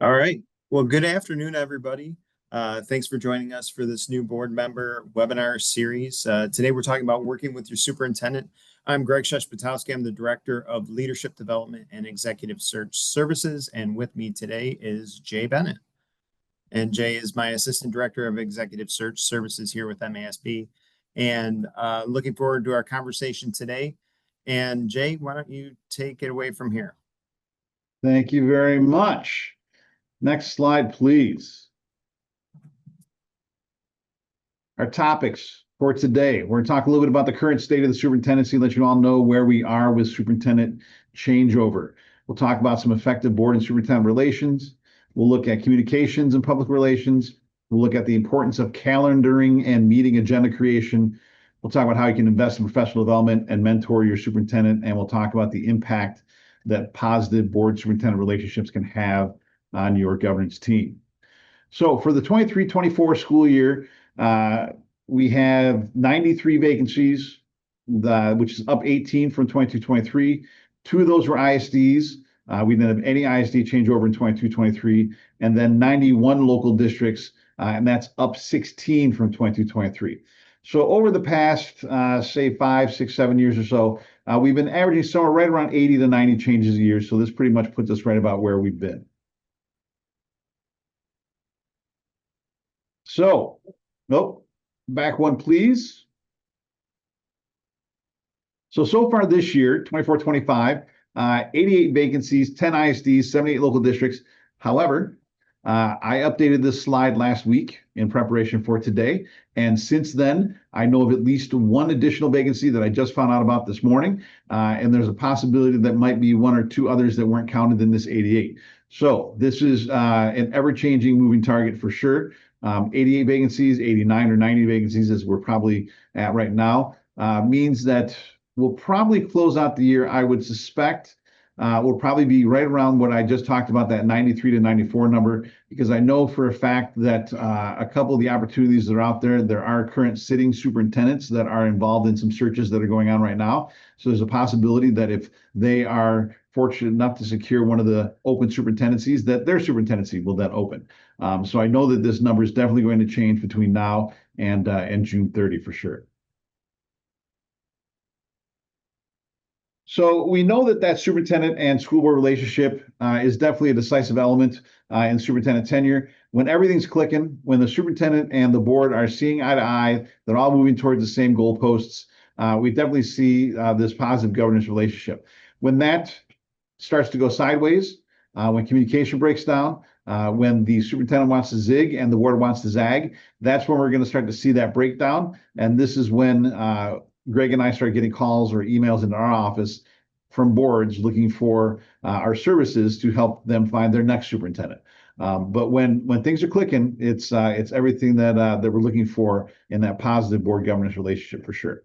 All right. Well, good afternoon, everybody. Thanks for joining us for this new board member webinar series. Today, we're talking about working with your superintendent. I'm Greg Szeszpatowski. I'm the Director of Leadership Development and Executive Search Services. And with me today is Jay Bennett. And Jay is my Assistant Director of Executive Search Services here with MASB. And looking forward to our conversation today. And Jay, why don't you take it away from here? Thank you very much. Next slide, please. Our topics for today. We're going to talk a little bit about the current state of the superintendency, let you all know where we are with superintendent changeover. We'll talk about some effective board and superintendent relations. We'll look at communications and public relations. We'll look at the importance of calendaring and meeting agenda creation. We'll talk about how you can invest in professional development and mentor your superintendent. And we'll talk about the impact that positive board superintendent relationships can have on your governance team. So for the 23-24 school year, we have 93 vacancies, which is up 18 from 22-23. 2 of those were ISDs. We didn't have any ISD changeover in 22-23, and then 91 local districts, and that's up 16 from 22-23. So over the past, say 5, 6, 7 years or so, we've been averaging somewhere right around 80 to 90 changes a year. So this pretty much puts us right about where we've been. So, nope, back one, please. So far this year, 24-25, 88 vacancies, 10 ISDs, 78 local districts. However, I updated this slide last week in preparation for today. And since then, I know of at least one additional vacancy that I just found out about this morning. And there's a possibility that might be 1 or 2 others that weren't counted in this 88. So this is an ever-changing moving target for sure. 88 vacancies, 89 or 90 vacancies, as we're probably at right now, means that we'll probably close out the year, I would suspect, will probably be right around what I just talked about, that 93 to 94 number, because I know for a fact that a couple of the opportunities that are out there, there are current sitting superintendents that are involved in some searches that are going on right now. So there's a possibility that if they are fortunate enough to secure one of the open superintendencies, that their superintendency will then open. So I know that this number is definitely going to change between now and June 30 for sure. So we know that superintendent and school board relationship is definitely a decisive element in superintendent tenure. When everything's clicking, when the superintendent and the board are seeing eye to eye, they're all moving towards the same goalposts, we definitely see this positive governance relationship. When that starts to go sideways, when communication breaks down, when the superintendent wants to zig and the board wants to zag, that's when we're going to start to see that breakdown. And this is when Greg and I start getting calls or emails into our office from boards looking for our services to help them find their next superintendent. But when things are clicking, it's everything that we're looking for in that positive board governance relationship for sure.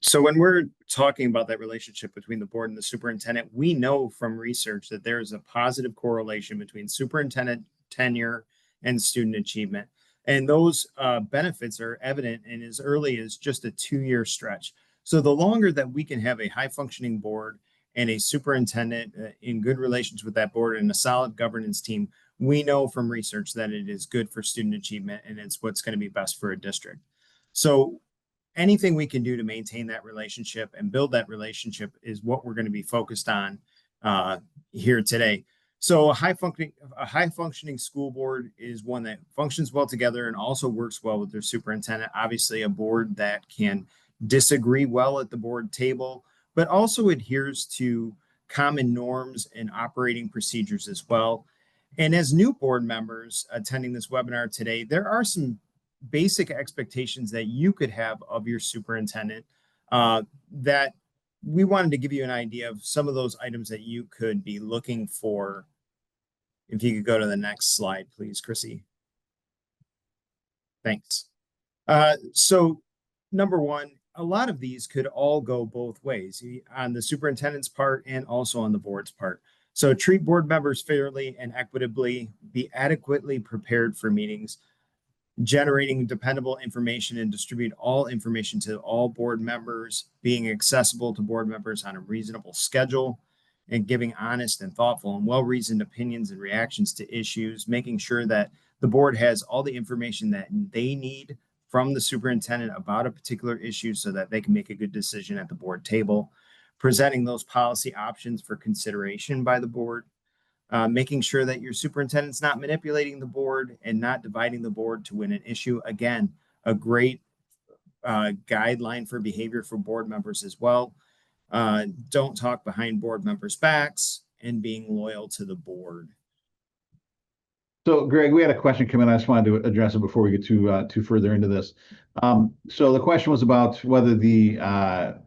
So when we're talking about that relationship between the board and the superintendent, we know from research that there is a positive correlation between superintendent tenure and student achievement. And those benefits are evident in as early as just a 2-year stretch. So the longer that we can have a high-functioning board and a superintendent in good relations with that board and a solid governance team, we know from research that it is good for student achievement and it's what's going to be best for a district. So anything we can do to maintain that relationship and build that relationship is what we're going to be focused on here today. So a high-functioning school board is one that functions well together and also works well with their superintendent. Obviously, a board that can disagree well at the board table, but also adheres to common norms and operating procedures as well. And as new board members attending this webinar today, there are some basic expectations that you could have of your superintendent that we wanted to give you an idea of some of those items that you could be looking for. If you could go to the next slide, please, Chrissy. Thanks. So number one, a lot of these could all go both ways on the superintendent's part and also on the board's part. So treat board members fairly and equitably, be adequately prepared for meetings, generating dependable information and distribute all information to all board members, being accessible to board members on a reasonable schedule, and giving honest and thoughtful and well-reasoned opinions and reactions to issues, making sure that the board has all the information that they need from the superintendent about a particular issue so that they can make a good decision at the board table, presenting those policy options for consideration by the board, making sure that your superintendent's not manipulating the board and not dividing the board to win an issue. Again, a great guideline for behavior for board members as well. Don't talk behind board members' backs, and being loyal to the board. So, Greg, we had a question come in. I just wanted to address it before we get too further into this. So the question was about whether the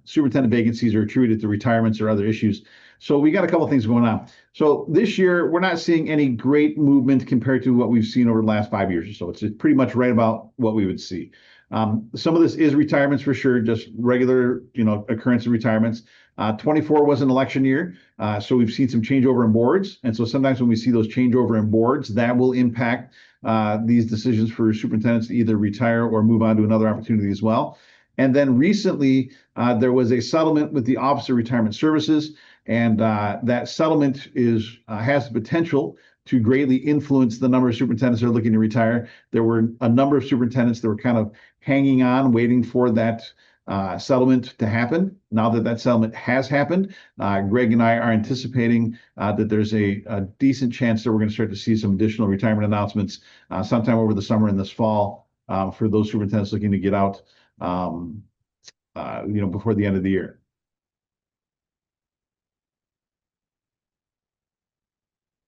superintendent vacancies are attributed to retirements or other issues. So we got a couple of things going on. So this year, we're not seeing any great movement compared to what we've seen over the last 5 years or so. It's pretty much right about what we would see. Some of this is retirements for sure, just regular, occurrence of retirements. 24 was an election year, so we've seen some changeover in boards. And so sometimes when we see those changeover in boards, that will impact these decisions for superintendents to either retire or move on to another opportunity as well. And then recently, there was a settlement with the Office of Retirement Services, and that settlement has the potential to greatly influence the number of superintendents that are looking to retire. There were a number of superintendents that were kind of hanging on, waiting for that settlement to happen. Now that settlement has happened, Greg and I are anticipating that there's a decent chance that we're going to start to see some additional retirement announcements sometime over the summer and this fall for those superintendents looking to get out, before the end of the year.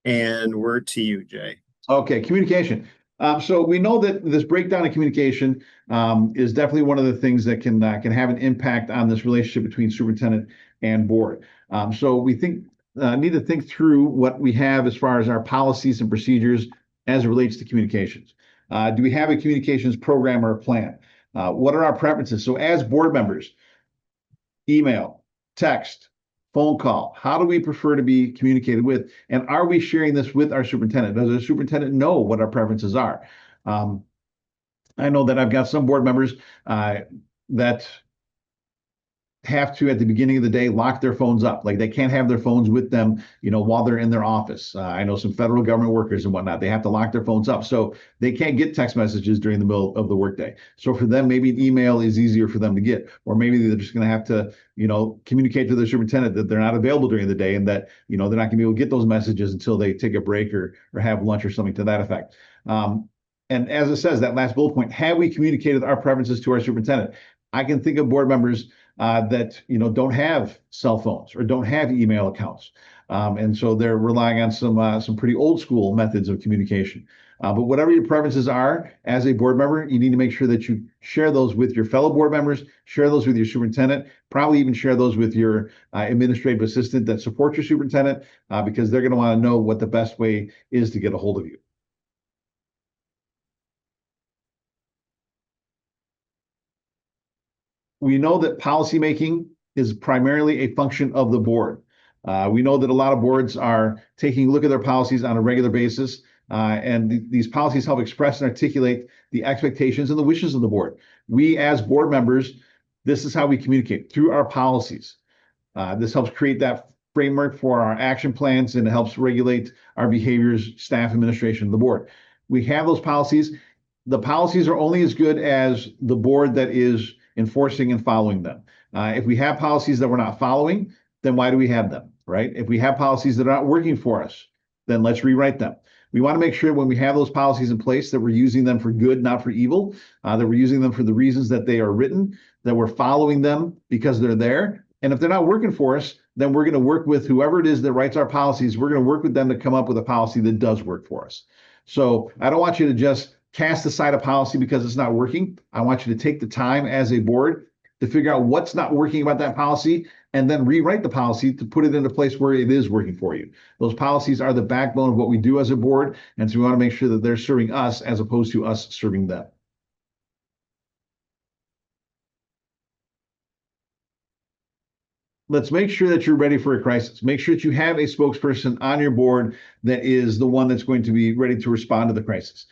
And word to you, Jay. Okay, communication. So we know that this breakdown in communication is definitely one of the things that can have an impact on this relationship between superintendent and board. So we need to think through what we have as far as our policies and procedures as it relates to communications. Do we have a communications program or a plan? What are our preferences? So as board members, email, text, phone call, how do we prefer to be communicated with? And are we sharing this with our superintendent? Does our superintendent know what our preferences are? I know that I've got some board members that have to, at the beginning of the day, lock their phones up. Like they can't have their phones with them, while they're in their office. I know some federal government workers and whatnot, they have to lock their phones up. So they can't get text messages during the middle of the workday. So for them, maybe an email is easier for them to get, or maybe they're just going to have to, communicate to their superintendent that they're not available during the day and that, they're not going to be able to get those messages until they take a break or have lunch or something to that effect. And as it says, that last bullet point, have we communicated our preferences to our superintendent? I can think of board members that don't have cell phones or don't have email accounts, and so they're relying on some pretty old school methods of communication. But whatever your preferences are as a board member, you need to make sure that you share those with your fellow board members, share those with your superintendent, probably even share those with your administrative assistant that supports your superintendent, because they're going to want to know what the best way is to get a hold of you. We know that policymaking is primarily a function of the board. We know that a lot of boards are taking a look at their policies on a regular basis, and these policies help express and articulate the expectations and the wishes of the board. We, as board members, this is how we communicate through our policies. This helps create that framework for our action plans, and it helps regulate our behaviors, staff, administration of the board. We have those policies. The policies are only as good as the board that is enforcing and following them. If we have policies that we're not following, then why do we have them, right? If we have policies that are not working for us, then let's rewrite them. We want to make sure when we have those policies in place that we're using them for good, not for evil, that we're using them for the reasons that they are written, that we're following them because they're there. And if they're not working for us, then we're going to work with whoever it is that writes our policies. We're going to work with them to come up with a policy that does work for us. So I don't want you to just cast aside a policy because it's not working. I want you to take the time as a board to figure out what's not working about that policy and then rewrite the policy to put it in a place where it is working for you. Those policies are the backbone of what we do as a board, and so we want to make sure that they're serving us as opposed to us serving them. let's make sure that you're ready for a crisis. Make sure that you have a spokesperson on your board that is the one that's going to be ready to respond to the crisis.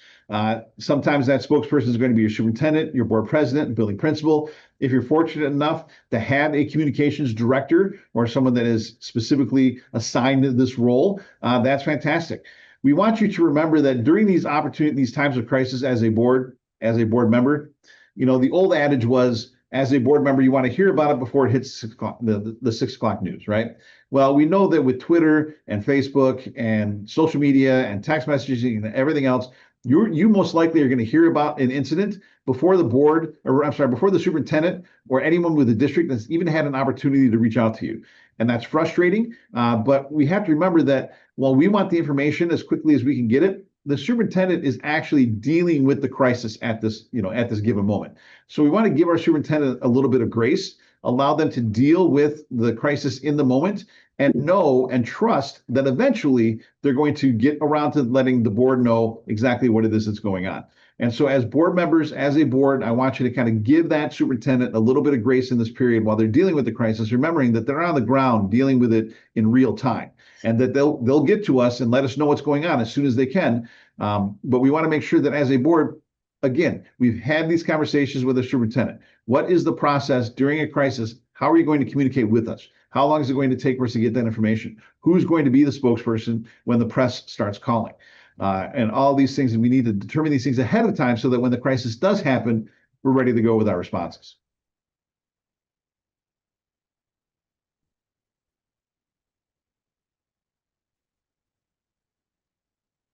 Sometimes that spokesperson is going to be your superintendent, your board president, and building principal. If you're fortunate enough to have a communications director or someone that is specifically assigned to this role, that's fantastic. We want you to remember that during these times of crisis as a board member, the old adage was, as a board member, you want to hear about it before it hits 6 o'clock, the 6 o'clock news, right? Well, we know that with Twitter and Facebook and social media and text messaging and everything else, you most likely are going to hear about an incident before the board, or I'm sorry, before the superintendent or anyone with the district that's even had an opportunity to reach out to you. And that's frustrating. But we have to remember that while we want the information as quickly as we can get it, the superintendent is actually dealing with the crisis at this given moment. So we want to give our superintendent a little bit of grace, allow them to deal with the crisis in the moment, and know and trust that eventually they're going to get around to letting the board know exactly what it is that's going on. And so as board members, as a board, I want you to kind of give that superintendent a little bit of grace in this period while they're dealing with the crisis, remembering that they're on the ground dealing with it in real time, and that they'll get to us and let us know what's going on as soon as they can. But we want to make sure that as a board, again, we've had these conversations with the superintendent. What is the process during a crisis? How are you going to communicate with us? How long is it going to take for us to get that information? Who's going to be the spokesperson when the press starts calling? And all these things, and we need to determine these things ahead of time so that when the crisis does happen, we're ready to go with our responses.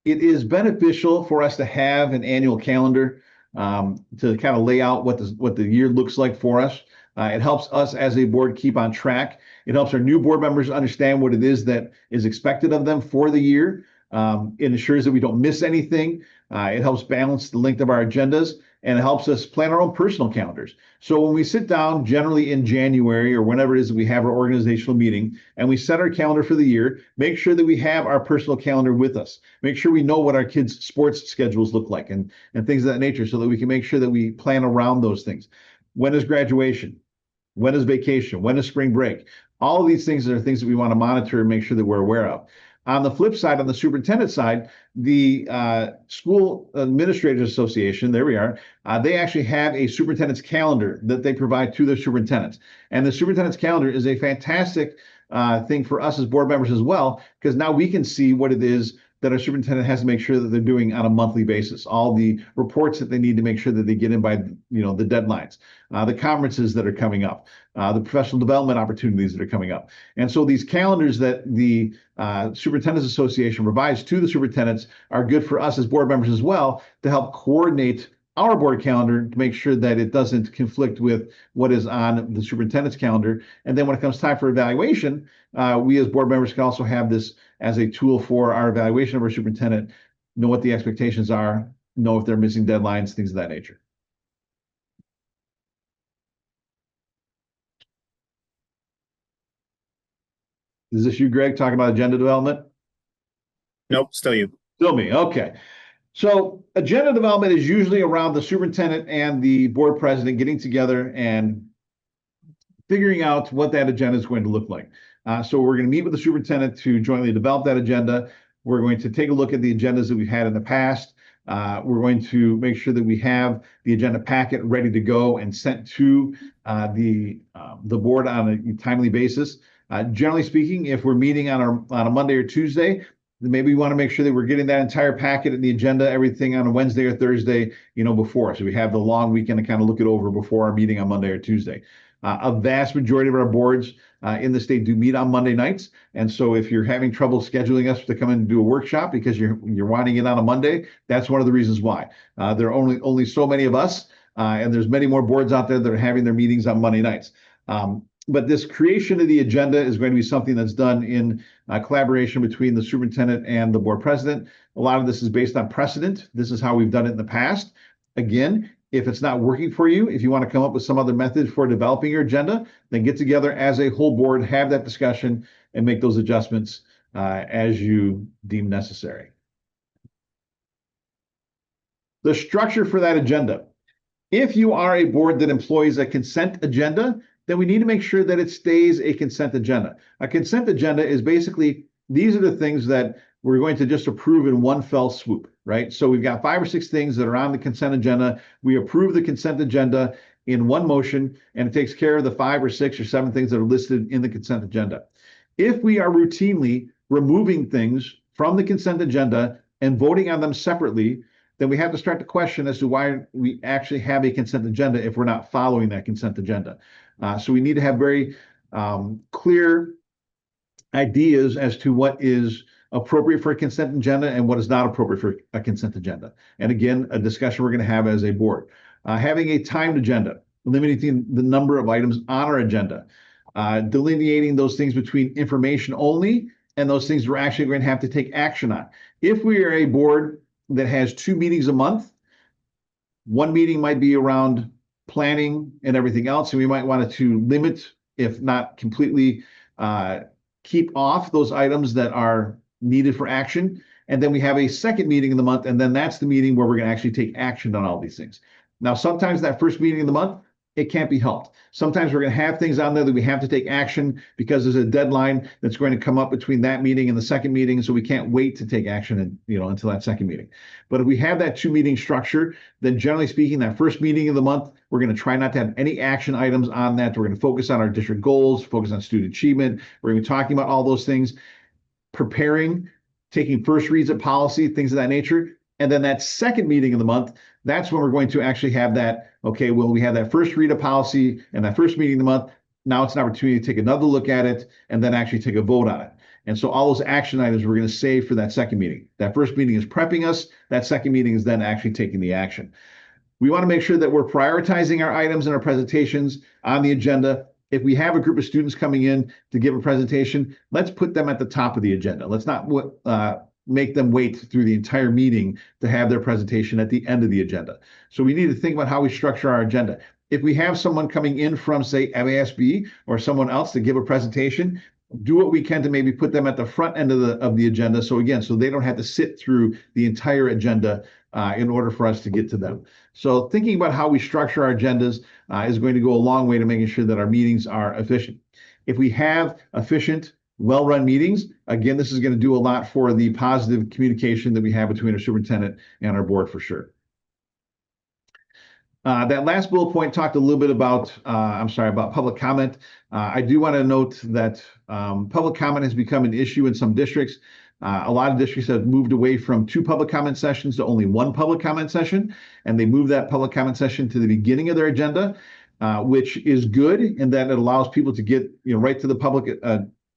It is beneficial for us to have an annual calendar, to kind of lay out what the year looks like for us. It helps us as a board keep on track. It helps our new board members understand what it is that is expected of them for the year. It ensures that we don't miss anything. It helps balance the length of our agendas, and it helps us plan our own personal calendars. So when we sit down, generally in January or whenever it is that we have our organizational meeting, and we set our calendar for the year, make sure that we have our personal calendar with us. Make sure we know what our kids' sports schedules look like and things of that nature, so that we can make sure that we plan around those things. When is graduation? When is vacation? When is spring break? All of these things are things that we want to monitor and make sure that we're aware of. On the flip side, on the superintendent side, the School Administrators Association, there we are, they actually have a superintendent's calendar that they provide to their superintendents. And the superintendent's calendar is a fantastic thing for us as board members as well, because now we can see what it is that our superintendent has to make sure that they're doing on a monthly basis, all the reports that they need to make sure that they get in by the deadlines, the conferences that are coming up, the professional development opportunities that are coming up. And so these calendars that the Superintendents Association provides to the superintendents are good for us as board members as well, to help coordinate our board calendar to make sure that it doesn't conflict with what is on the superintendent's calendar. And then when it comes time for evaluation, we as board members can also have this as a tool for our evaluation of our superintendent, know what the expectations are, know if they're missing deadlines, things of that nature. Is this you, Greg, talking about agenda development? Nope, still you. Still me, okay. So agenda development is usually around the superintendent and the board president getting together and figuring out what that agenda is going to look like. So we're going to meet with the superintendent to jointly develop that agenda. We're going to take a look at the agendas that we've had in the past. We're going to make sure that we have the agenda packet ready to go and sent to the board on a timely basis. Generally speaking, if we're meeting on a Monday or Tuesday, maybe we want to make sure that we're getting that entire packet and the agenda, everything on a Wednesday or Thursday, before. So we have the long weekend to kind of look it over before our meeting on Monday or Tuesday. A vast majority of our boards in the state do meet on Monday nights. And so if you're having trouble scheduling us to come in and do a workshop because you're wanting it on a Monday, that's one of the reasons why. There are only so many of us, and there's many more boards out there that are having their meetings on Monday nights. But this creation of the agenda is going to be something that's done in collaboration between the superintendent and the board president. A lot of this is based on precedent. This is how we've done it in the past. Again, if it's not working for you, if you want to come up with some other method for developing your agenda, then get together as a whole board, have that discussion, and make those adjustments as you deem necessary. The structure for that agenda. If you are a board that employs a consent agenda, then we need to make sure that it stays a consent agenda. A consent agenda is basically, these are the things that we're going to just approve in one fell swoop, right? So we've got 5 or 6 things that are on the consent agenda. We approve the consent agenda in one motion, and it takes care of the 5 or 6 or 7 things that are listed in the consent agenda. If we are routinely removing things from the consent agenda and voting on them separately, then we have to start to question as to why we actually have a consent agenda if we're not following that consent agenda. So we need to have very clear ideas as to what is appropriate for a consent agenda and what is not appropriate for a consent agenda. And again, a discussion we're going to have as a board. Having a timed agenda, limiting the number of items on our agenda, delineating those things between information only and those things we're actually going to have to take action on. If we are a board that has 2 meetings a month, one meeting might be around planning and everything else, and we might want to limit, if not completely keep off those items that are needed for action. And then we have a second meeting in the month, and then that's the meeting where we're going to actually take action on all these things. Now, sometimes that first meeting of the month, it can't be helped. Sometimes we're going to have things on there that we have to take action because there's a deadline that's going to come up between that meeting and the second meeting, so we can't wait to take action until that second meeting. But if we have that 2-meeting structure, then generally speaking, that first meeting of the month, we're going to try not to have any action items on that. We're going to focus on our district goals, focus on student achievement. We're going to be talking about all those things, preparing, taking first reads of policy, things of that nature. And then that second meeting of the month, that's when we're going to actually have that, okay, well, we have that first read of policy and that first meeting of the month. Now it's an opportunity to take another look at it and then actually take a vote on it. And so all those action items we're going to save for that second meeting. That first meeting is prepping us. That second meeting is then actually taking the action. We want to make sure that we're prioritizing our items and our presentations on the agenda. If we have a group of students coming in to give a presentation, let's put them at the top of the agenda. Let's not make them wait through the entire meeting to have their presentation at the end of the agenda. So we need to think about how we structure our agenda. If we have someone coming in from, say, MASB or someone else to give a presentation, do what we can to maybe put them at the front end of the agenda. So again, so they don't have to sit through the entire agenda in order for us to get to them. So thinking about how we structure our agendas is going to go a long way to making sure that our meetings are efficient. If we have efficient, well-run meetings, again, this is going to do a lot for the positive communication that we have between our superintendent and our board for sure. That last bullet point talked a little bit about, about public comment. I do want to note that public comment has become an issue in some districts. A lot of districts have moved away from 2 public comment sessions to only 1 public comment session, and they move that public comment session to the beginning of their agenda, which is good in that it allows people to get right to the public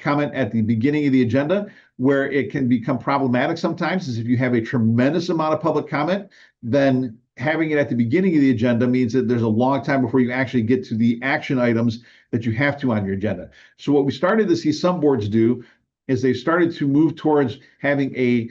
comment at the beginning of the agenda. Where it can become problematic sometimes is if you have a tremendous amount of public comment, then having it at the beginning of the agenda means that there's a long time before you actually get to the action items that you have to on your agenda. So what we started to see some boards do is they started to move towards having a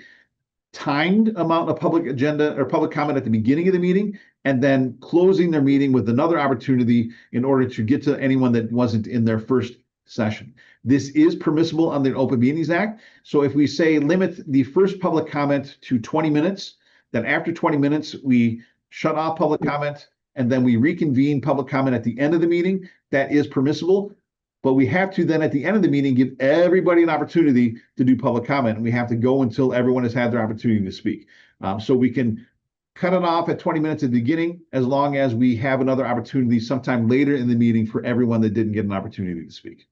timed amount of public agenda or public comment at the beginning of the meeting, and then closing their meeting with another opportunity in order to get to anyone that wasn't in their first session. This is permissible under the Open Meetings Act. So if we say limit the first public comment to 20 minutes, then after 20 minutes, we shut off public comment and then we reconvene public comment at the end of the meeting, that is permissible. But we have to then at the end of the meeting give everybody an opportunity to do public comment, and we have to go until everyone has had their opportunity to speak. So we can cut it off at 20 minutes at the beginning as long as we have another opportunity sometime later in the meeting for everyone that didn't get an opportunity to speak.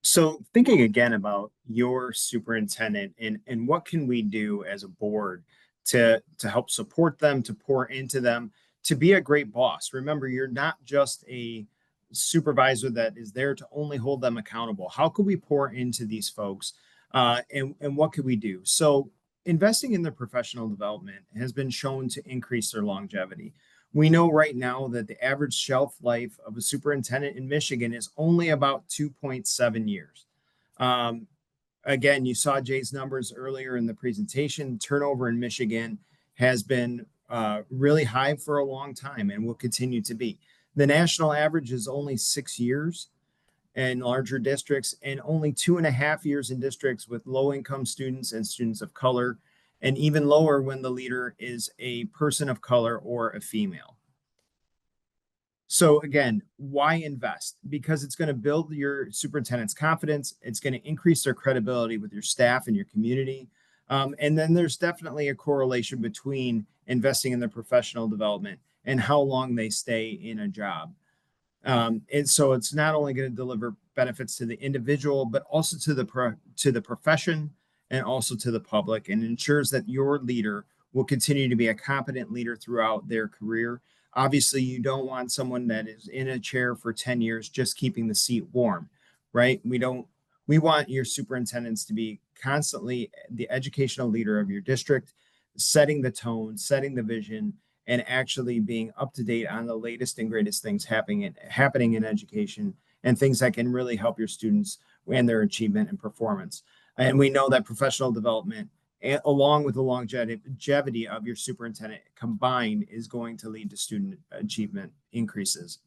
So thinking again about your superintendent and what can we do as a board to help support them, to pour into them, to be a great boss. Remember, you're not just a supervisor that is there to only hold them accountable. How could we pour into these folks and what could we do? So investing in their professional development has been shown to increase their longevity. We know right now that the average shelf life of a superintendent in Michigan is only about 2.7 years. Again, you saw Jay's numbers earlier in the presentation. Turnover in Michigan has been really high for a long time and will continue to be. The national average is only 6 years in larger districts and only 2.5 years in districts with low-income students and students of color, and even lower when the leader is a person of color or a female. So again, why invest? Because it's going to build your superintendent's confidence. It's going to increase their credibility with your staff and your community. And then there's definitely a correlation between investing in their professional development and how long they stay in a job. And so it's not only going to deliver benefits to the individual, but also to the profession and also to the public, and ensures that your leader will continue to be a competent leader throughout their career. Obviously, you don't want someone that is in a chair for 10 years just keeping the seat warm, right? We want your superintendents to be constantly the educational leader of your district, setting the tone, setting the vision, and actually being up to date on the latest and greatest things happening in education, and things that can really help your students and their achievement and performance. And we know that professional development, along with the longevity of your superintendent combined, is going to lead to student achievement increases.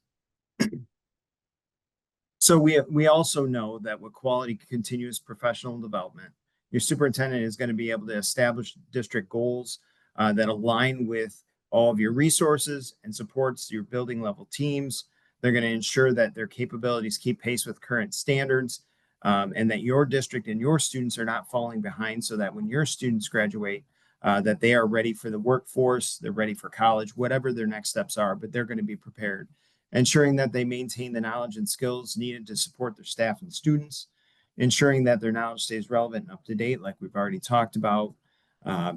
So we also know that with quality continuous professional development, your superintendent is going to be able to establish district goals that align with all of your resources and supports your building level teams. They're going to ensure that their capabilities keep pace with current standards, and that your district and your students are not falling behind, so that when your students graduate, that they are ready for the workforce, they're ready for college, whatever their next steps are, but they're going to be prepared. Ensuring that they maintain the knowledge and skills needed to support their staff and students, ensuring that their knowledge stays relevant and up to date, like we've already talked about.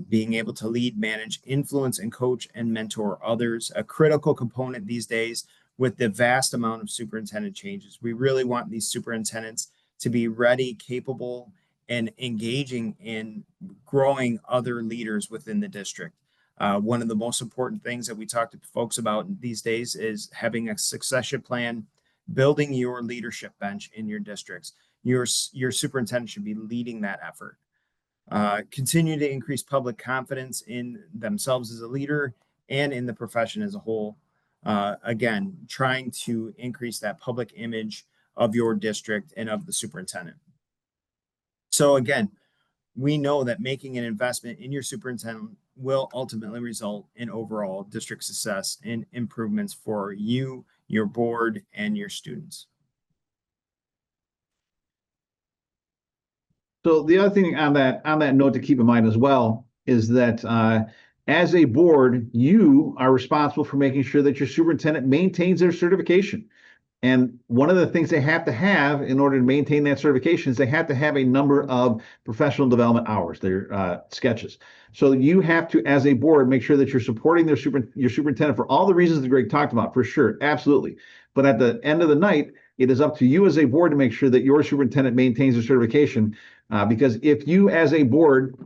Being able to lead, manage, influence, and coach and mentor others, a critical component these days with the vast amount of superintendent changes. We really want these superintendents to be ready, capable, and engaging in growing other leaders within the district. One of the most important things that we talk to folks about these days is having a succession plan, building your leadership bench in your districts. Your superintendent should be leading that effort. Continue to increase public confidence in themselves as a leader and in the profession as a whole. Again, trying to increase that public image of your district and of the superintendent. So again, we know that making an investment in your superintendent will ultimately result in overall district success and improvements for you, your board, and your students. So the other thing on that note to keep in mind as well is that as a board, you are responsible for making sure that your superintendent maintains their certification. And one of the things they have to have in order to maintain that certification is they have to have a number of professional development hours, their sketches. So you have to, as a board, make sure that you're supporting your superintendent for all the reasons that Greg talked about, for sure, absolutely. But at the end of the night, it is up to you as a board to make sure that your superintendent maintains their certification. Because if you, as a board,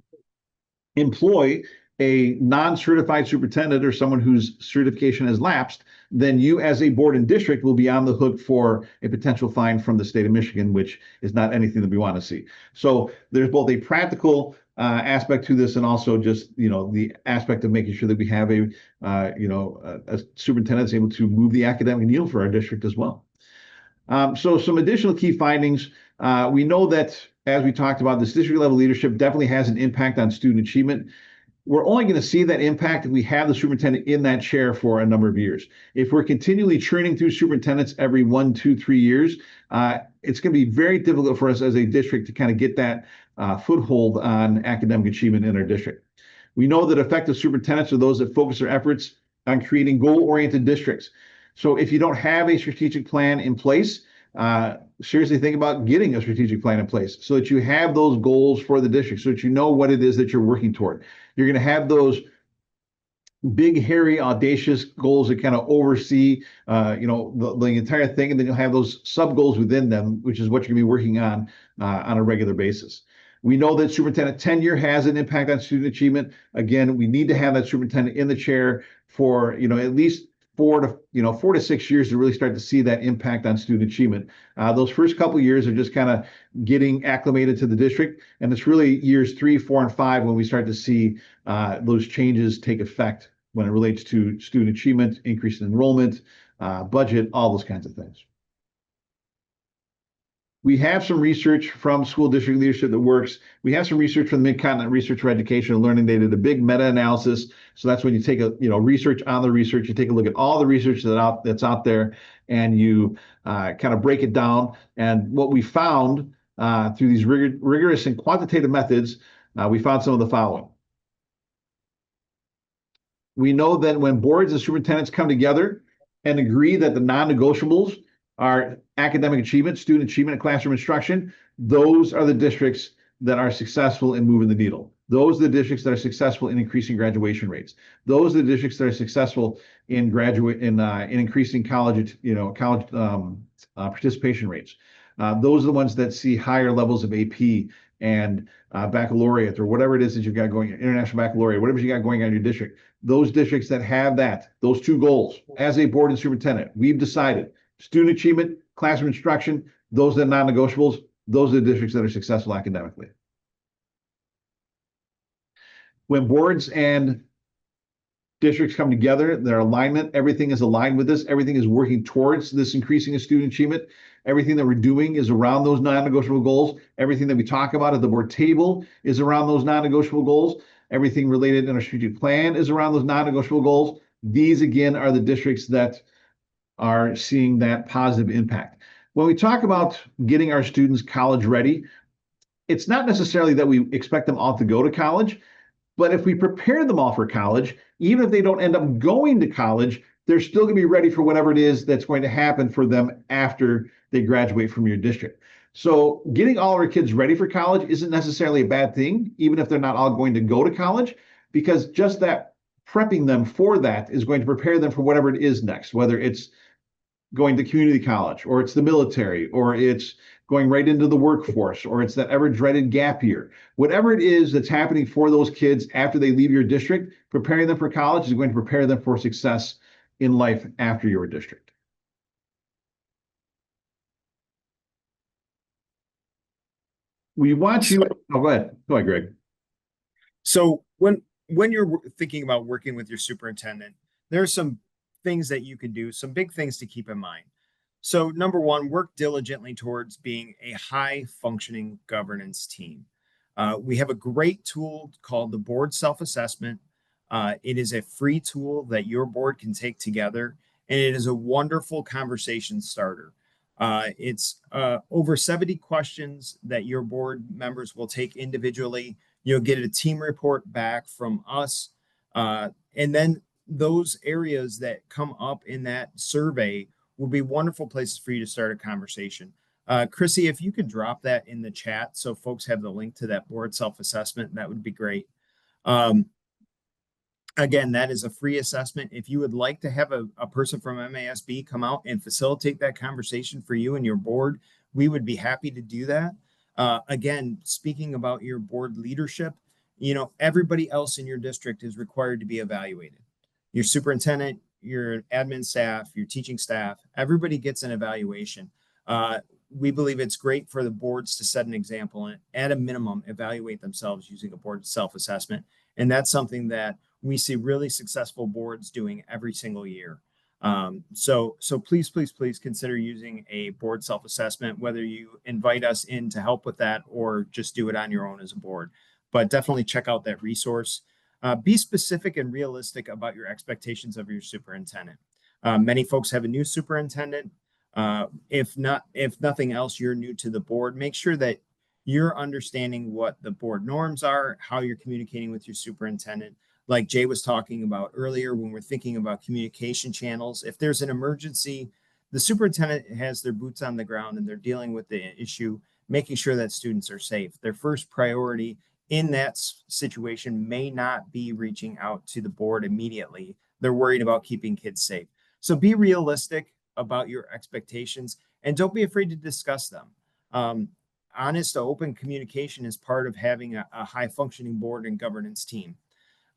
employ a non-certified superintendent or someone whose certification has lapsed, then you as a board and district will be on the hook for a potential fine from the state of Michigan, which is not anything that we want to see. So there's both a practical aspect to this and also just, the aspect of making sure that we have a superintendent that's able to move the academic needle for our district as well. So some additional key findings. We know that, as we talked about, this district level leadership definitely has an impact on student achievement. We're only going to see that impact if we have the superintendent in that chair for a number of years. If we're continually churning through superintendents every 1, 2, 3 years, it's going to be very difficult for us as a district to kind of get that foothold on academic achievement in our district. We know that effective superintendents are those that focus their efforts on creating goal-oriented districts. So if you don't have a strategic plan in place, seriously think about getting a strategic plan in place so that you have those goals for the district, so that you know what it is that you're working toward. You're going to have those big, hairy, audacious goals that kind of oversee, the entire thing, and then you'll have those sub goals within them, which is what you're going to be working on a regular basis. We know that superintendent tenure has an impact on student achievement. Again, we need to have that superintendent in the chair for at least 4 to 6 years to really start to see that impact on student achievement. Those first couple of years are just kind of getting acclimated to the district, and it's really years 3, 4, and 5 when we start to see those changes take effect when it relates to student achievement, increase in enrollment, budget, all those kinds of things. We have some research from school district leadership that works. We have some research from the Mid-Continent Research for Education and Learning. They did a big meta-analysis. So that's when you take research on the research, you take a look at all the research that's out there, and you kind of break it down. And what we found through these rigorous and quantitative methods, we found some of the following. We know that when boards and superintendents come together and agree that the non-negotiables are academic achievement, student achievement, and classroom instruction, those are the districts that are successful in moving the needle. Those are the districts that are successful in increasing graduation rates. Those are the districts that are successful in increasing college participation rates. Those are the ones that see higher levels of AP and baccalaureate, or whatever it is that you've got going, international baccalaureate, whatever you got going on in your district. Those districts that have those two goals, as a board and superintendent, we've decided student achievement, classroom instruction, those are non-negotiables. Those are the districts that are successful academically. When boards and districts come together, their alignment, everything is aligned with this. Everything is working towards this increasing of student achievement. Everything that we're doing is around those non-negotiable goals. Everything that we talk about at the board table is around those non-negotiable goals. Everything related in our strategic plan is around those non-negotiable goals. These, again, are the districts that are seeing that positive impact. When we talk about getting our students college ready, it's not necessarily that we expect them all to go to college, but if we prepare them all for college, even if they don't end up going to college, they're still going to be ready for whatever it is that's going to happen for them after they graduate from your district. So getting all our kids ready for college isn't necessarily a bad thing, even if they're not all going to go to college, because just that prepping them for that is going to prepare them for whatever it is next, whether it's going to community college, or it's the military, or it's going right into the workforce, or it's that ever dreaded gap year. Whatever it is that's happening for those kids after they leave your district, preparing them for college is going to prepare them for success in life after your district. We want you. Oh, go ahead. Go ahead, Greg. So when you're thinking about working with your superintendent, there are some things that you can do, some big things to keep in mind. So number one, work diligently towards being a high functioning governance team. We have a great tool called the board self-assessment. It is a free tool that your board can take together, and it is a wonderful conversation starter. It's over 70 questions that your board members will take individually. You'll get a team report back from us. And then those areas that come up in that survey will be wonderful places for you to start a conversation. Chrissy, if you could drop that in the chat so folks have the link to that board self-assessment, that would be great. Again, that is a free assessment. If you would like to have a person from MASB come out and facilitate that conversation for you and your board, we would be happy to do that. Again, speaking about your board leadership, everybody else in your district is required to be evaluated. Your superintendent, your admin staff, your teaching staff, everybody gets an evaluation. We believe it's great for the boards to set an example and at a minimum evaluate themselves using a board self-assessment. And that's something that we see really successful boards doing every single year. So please consider using a board self-assessment, whether you invite us in to help with that or just do it on your own as a board. But definitely check out that resource. Be specific and realistic about your expectations of your superintendent. Many folks have a new superintendent. If nothing else, you're new to the board. Make sure that you're understanding what the board norms are, how you're communicating with your superintendent. Like Jay was talking about earlier, when we're thinking about communication channels, if there's an emergency, the superintendent has their boots on the ground and they're dealing with the issue, making sure that students are safe. Their first priority in that situation may not be reaching out to the board immediately. They're worried about keeping kids safe. So be realistic about your expectations and don't be afraid to discuss them. Honest, open communication is part of having a high functioning board and governance team.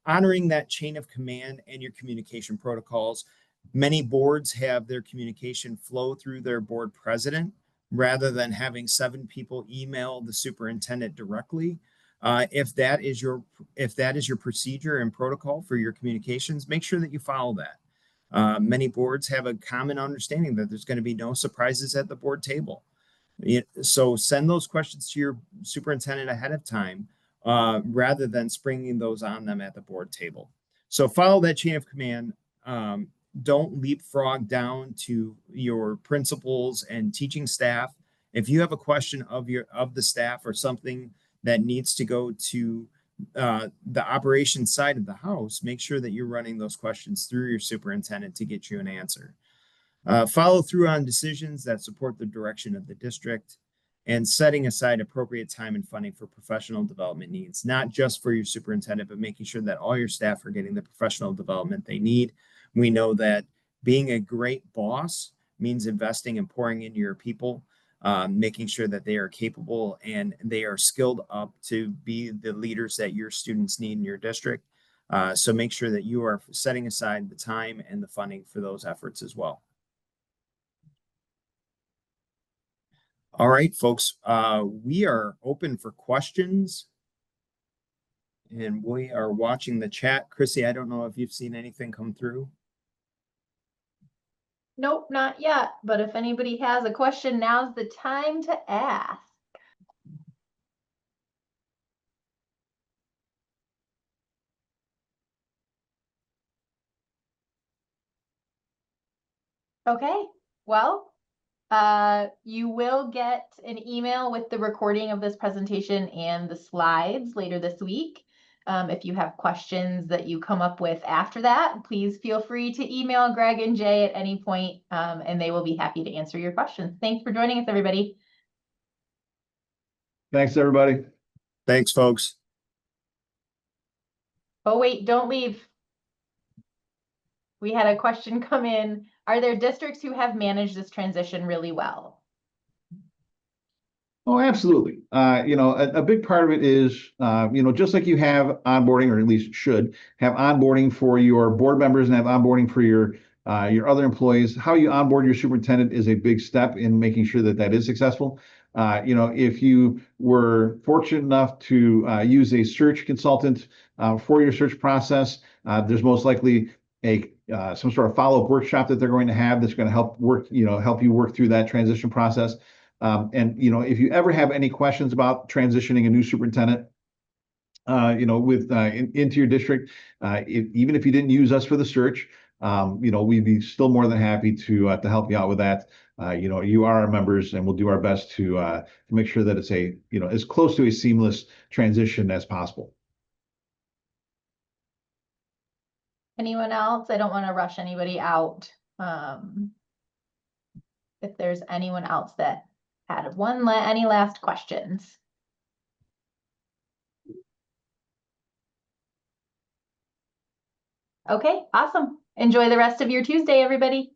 Honoring that chain of command and your communication protocols. Many boards have their communication flow through their board president rather than having 7 people email the superintendent directly. If that is your procedure and protocol for your communications, make sure that you follow that. Many boards have a common understanding that there's going to be no surprises at the board table. So send those questions to your superintendent ahead of time, rather than springing those on them at the board table. So follow that chain of command. Um, don't leapfrog down to your principals and teaching staff. If you have a question of the staff or something that needs to go to the operations side of the house, make sure that you're running those questions through your superintendent to get you an answer. Follow through on decisions that support the direction of the district, and setting aside appropriate time and funding for professional development needs, not just for your superintendent, but making sure that all your staff are getting the professional development they need. We know that being a great boss means investing and pouring into your people, making sure that they are capable and they are skilled up to be the leaders that your students need in your district. So make sure that you are setting aside the time and the funding for those efforts as well. All right, folks, we are open for questions and we are watching the chat. Chrissy, I don't know if you've seen anything come through. Nope, not yet. But if anybody has a question, now's the time to ask. Okay, well, you will get an email with the recording of this presentation and the slides later this week. If you have questions that you come up with after that, please feel free to email Greg and Jay at any point, and they will be happy to answer your questions. Thanks for joining us, everybody. Thanks, everybody. Thanks, folks. Oh, wait, don't leave. We had a question come in. Are there districts who have managed this transition really well? Oh, absolutely. A big part of it is, just like you have onboarding, or at least should have onboarding for your board members and have onboarding for your other employees. How you onboard your superintendent is a big step in making sure that that is successful. If you were fortunate enough to use a search consultant for your search process, there's most likely some sort of follow-up workshop that they're going to have that's going to help you work through that transition process. If you ever have any questions about transitioning a new superintendent, into your district, even if you didn't use us for the search, we'd be still more than happy to help you out with that. You are our members, and we'll do our best to make sure that it's as close to a seamless transition as possible. Anyone else? I don't want to rush anybody out. If there's anyone else that had any last questions. Okay, awesome. Enjoy the rest of your Tuesday, everybody.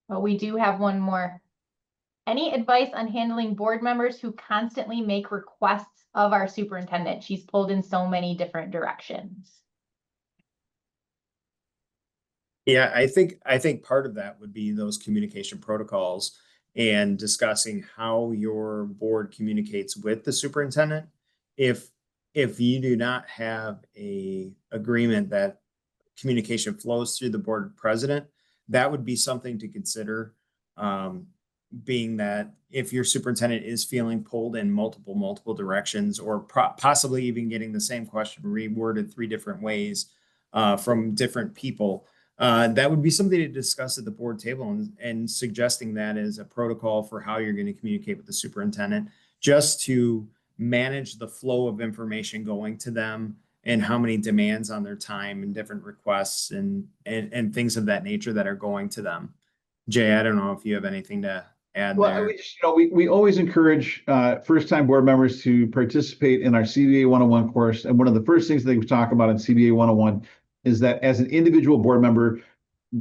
Well, we do have one more. Any advice on handling board members who constantly make requests of our superintendent? She's pulled in so many different directions. Yeah, I think part of that would be those communication protocols and discussing how your board communicates with the superintendent. If you do not have a agreement that communication flows through the board president, that would be something to consider. Being that if your superintendent is feeling pulled in multiple directions, or possibly even getting the same question reworded 3 different ways from different people, that would be something to discuss at the board table, and suggesting that as a protocol for how you're going to communicate with the superintendent, just to manage the flow of information going to them and how many demands on their time and different requests and things of that nature that are going to them. Jay, I don't know if you have anything to add there. We always encourage first-time board members to participate in our CBA 101 course. And one of the first things that we talk about in CBA 101 is that as an individual board member,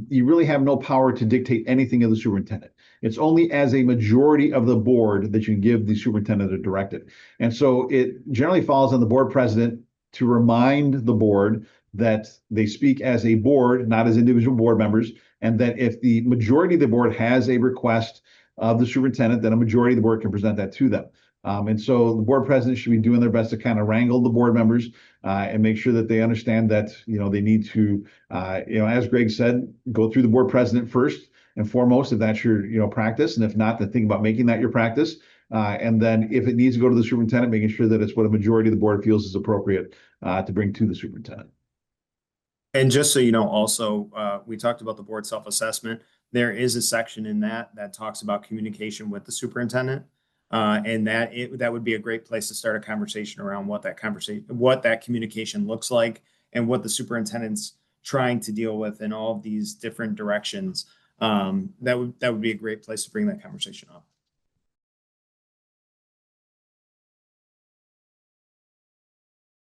you really have no power to dictate anything of the superintendent. It's only as a majority of the board that you give the superintendent a directive. And so it generally falls on the board president to remind the board that they speak as a board, not as individual board members, and that if the majority of the board has a request of the superintendent, then a majority of the board can present that to them. And so the board president should be doing their best to kind of wrangle the board members and make sure that they understand that, they need to, as Greg said, go through the board president first and foremost, if that's your, practice. And if not, then think about making that your practice. And then if it needs to go to the superintendent, making sure that it's what a majority of the board feels is appropriate to bring to the superintendent. And just so you know, also, we talked about the board self-assessment. There is a section in that talks about communication with the superintendent. And that would be a great place to start a conversation around what that communication looks like and what the superintendent's trying to deal with in all of these different directions. That would be a great place to bring that conversation up.